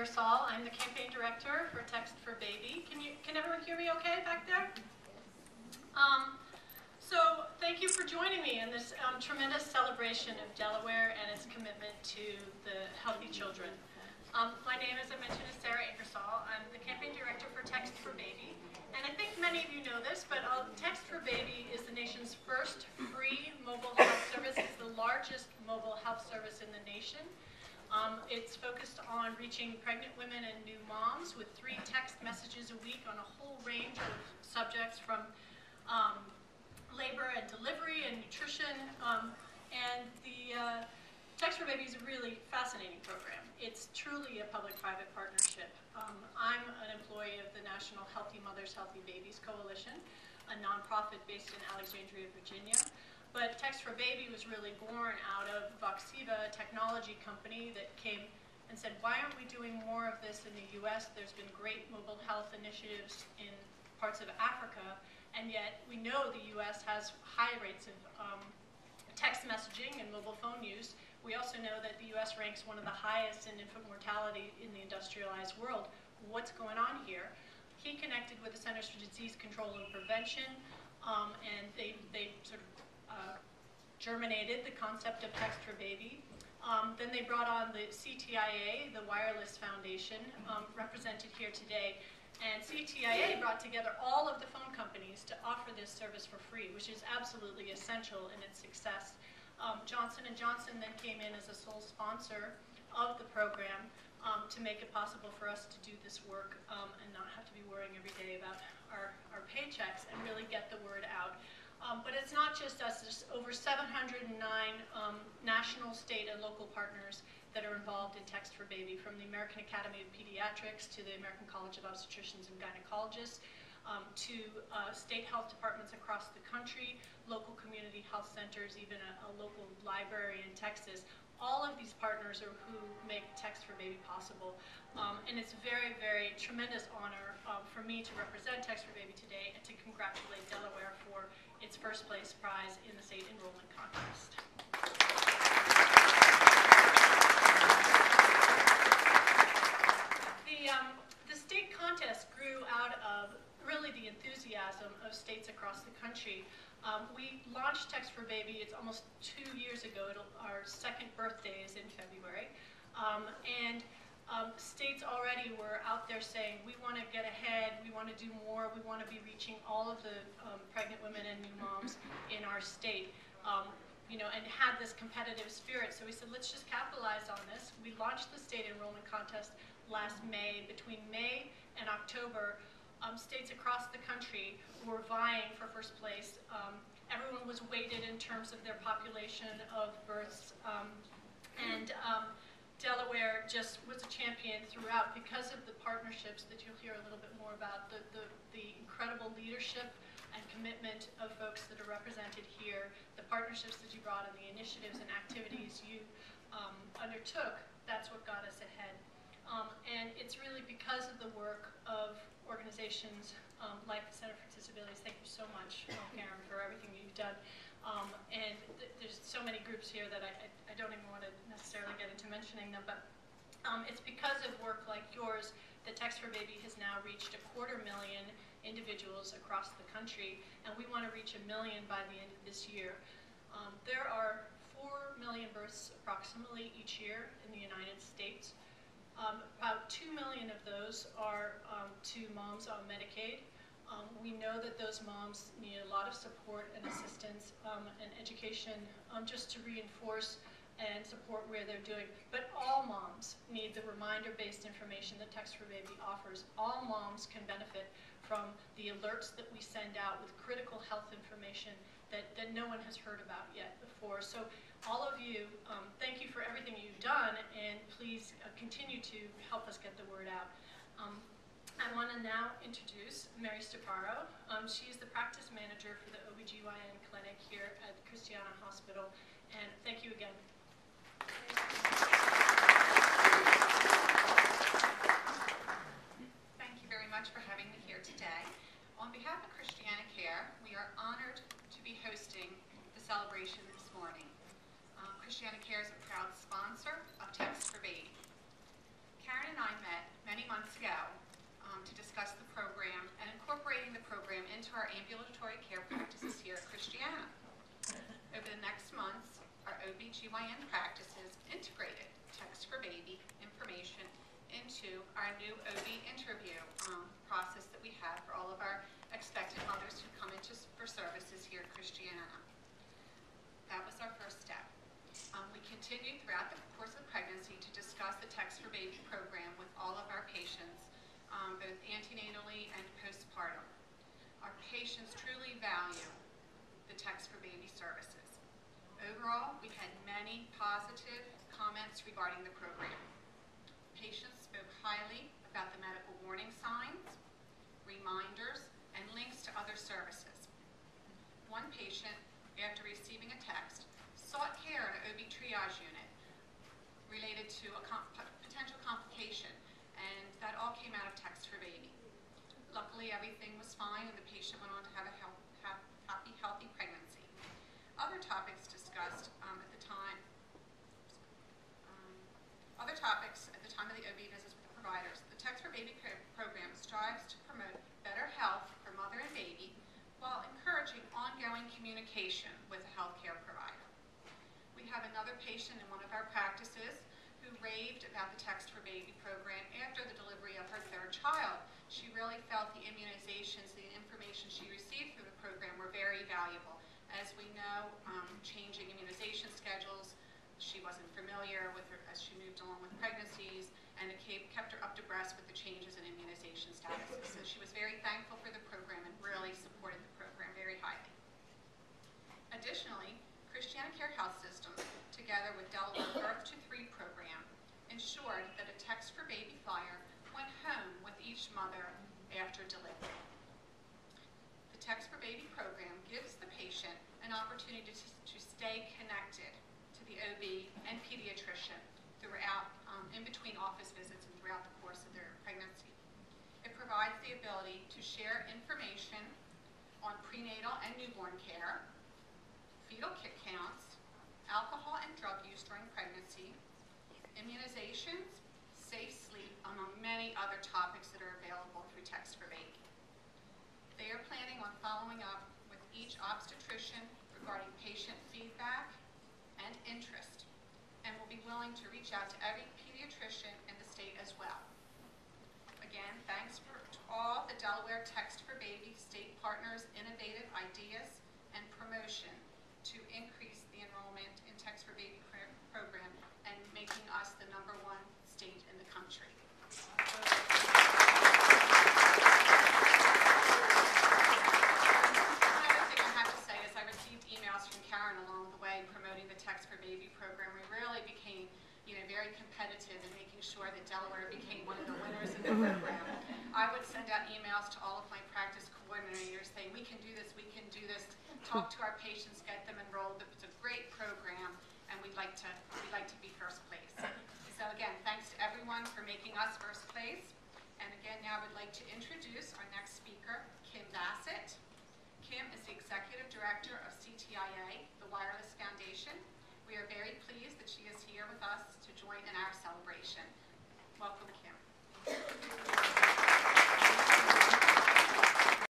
Ingersoll. I'm the campaign director for Text for Baby. Can everyone hear me okay back there? So thank you for joining me in this tremendous celebration of Delaware and its commitment to the healthy children. My name, as I mentioned, is Sarah Ingersoll. I'm the campaign director for Text for Baby. And I think many of you know this, but Text for Baby is the nation's first free mobile health service. It's the largest mobile health service in the nation. It's focused on reaching pregnant women and new moms with 3 text messages a week on a whole range of subjects from labor and delivery and nutrition. And the Text for Baby is a really fascinating program. It's truly a public-private partnership. I'm an employee of the National Healthy Mothers, Healthy Babies Coalition, a nonprofit based in Alexandria, Virginia. But Text for Baby was really born out of Voxiva, a technology company that came and said, why aren't we doing more of this in the US? There's been great mobile health initiatives in parts of Africa, and yet we know the US has high rates of text messaging and mobile phone use. We also know that the US ranks one of the highest in infant mortality in the industrialized world. What's going on here? He connected with the Centers for Disease Control and Prevention, and they sort of germinated the concept of Text for Baby. Then they brought on the CTIA, the Wireless Foundation, represented here today. And CTIA brought together all of the phone companies to offer this service for free, which is absolutely essential in its success. Johnson & Johnson then came in as a sole sponsor of the program to make it possible for us to do this work and not have to be worrying every day about our paychecks and really get the word out. But it's not just us. There's over 709 national, state, and local partners that are involved in Text for Baby, from the American Academy of Pediatrics to the American College of Obstetricians and Gynecologists, to state health departments across the country, local community health centers, even a local library in Texas. All of these partners are who make Text for Baby possible. And it's a very, very tremendous honor for me to represent Text for Baby today and to congratulate Delaware for its first place prize in the State Enrollment Contest. The state contest grew out of really the enthusiasm of states across the country. We launched Text for Baby, it's almost 2 years ago. Our second birthday is in February. States already were out there saying, we want to get ahead, we want to do more, we want to be reaching all of the pregnant women and new moms in our state, and had this competitive spirit. So we said, let's just capitalize on this. We launched the State Enrollment Contest last May. Between May and October, states across the country were vying for first place. Everyone was weighted in terms of their population of births, Delaware just was a champion throughout because of the partnerships that you'll hear a little bit more about, the incredible leadership and commitment of folks that are represented here, the partnerships that you brought, and the initiatives and activities you undertook. That's what got us ahead. And it's really because of the work of organizations like the Center for Disabilities. Thank you so much, Karen, for everything you've done. There's so many groups here that I don't even want to necessarily get into mentioning them, but it's because of work like yours that Text for Baby has now reached 250,000 individuals across the country, and we want to reach 1 million by the end of this year. There are 4 million births approximately each year in the United States. About 2 million of those are to moms on Medicaid. We know that those moms need a lot of support and assistance and education just to reinforce and support where they're doing. But all moms need the reminder-based information that Text for Baby offers. All moms can benefit from the alerts that we send out with critical health information that no one has heard about yet before. So all of you, thank you for everything you've done, and please continue to help us get the word out. I want to now introduce Mary Staparo. She is the practice manager for the OBGYN clinic here at Christiana Hospital, and thank you again. Thank you very much for having me here today. On behalf of Christiana Care, we are honored to be hosting the celebration this morning. Christiana Care is a proud sponsor of Text for Baby. Karen and I met many months ago to discuss the program and incorporating the program into our ambulatory care practices here at Christiana. Over the next months, our OBGYN practices integrated text for baby information into our new OB interview process that we have for all of our expectant mothers who come into for services here at Christiana. That was our first step. We continued throughout the course of pregnancy to discuss the Text for Baby program with all of our patients, both antenatally and postpartum. Our patients truly value the Text for Baby services. Overall, we had many positive comments regarding the program. Patients spoke highly about the medical warning signs, reminders, and links to other services. One patient, after receiving a text, sought care in an OB triage unit related to a potential complication, and that all came out of Text for Baby. Luckily, everything was fine, and the patient went on to have a happy, healthy pregnancy. Other topics discussed at the time. Other topics at the time of the OB visits with the providers. The Text for Baby program strives to promote better health for mother and baby while encouraging ongoing communication with a healthcare provider. We have another patient in one of our practices who raved about the Text for Baby program after the delivery of her third child. She really felt the immunizations, the information she received through the program were very valuable. As we know, changing immunization schedules, she wasn't familiar with her as she moved along with pregnancies, and it kept her up to breast with the changes in immunization statuses. So she was very thankful for the program and really supported the program very highly. Additionally, Christiana Care Health System, together with Delaware Birth to 3 program, ensured that a Text for Baby flyer went home with each mother after delivery. The Text for Baby program gives the patient an opportunity to stay connected to the OB and pediatrician throughout, in between office visits and throughout the course of their pregnancy. It provides the ability to share information on prenatal and newborn care, fetal kit counts, alcohol and drug use during pregnancy, immunizations, safe sleep, among many other topics that are available through Text for Baby. They are planning on following up with each obstetrician regarding patient feedback and interest, and will be willing to reach out to every pediatrician in the state as well. Again, thanks to all the Delaware Text for Baby state partners' innovative ideas and promotion to increase the enrollment in Text for Baby program and making us the #1 state in the country. Another thing I have to say is I received emails from Karen along the way promoting the Text for Baby program. We really became, very competitive in making sure that Delaware became one of the winners in the program. I would send out emails to all of my practice coordinators saying, we can do this, talk to our patients, get them enrolled. It's a great program, and we'd like to be first place. So again, thanks to everyone for making us first place. And again, now I would like to introduce our next speaker, Kim Bassett. Kim is the Executive Director of CTIA, the Wireless Foundation. We are very pleased that she is here with us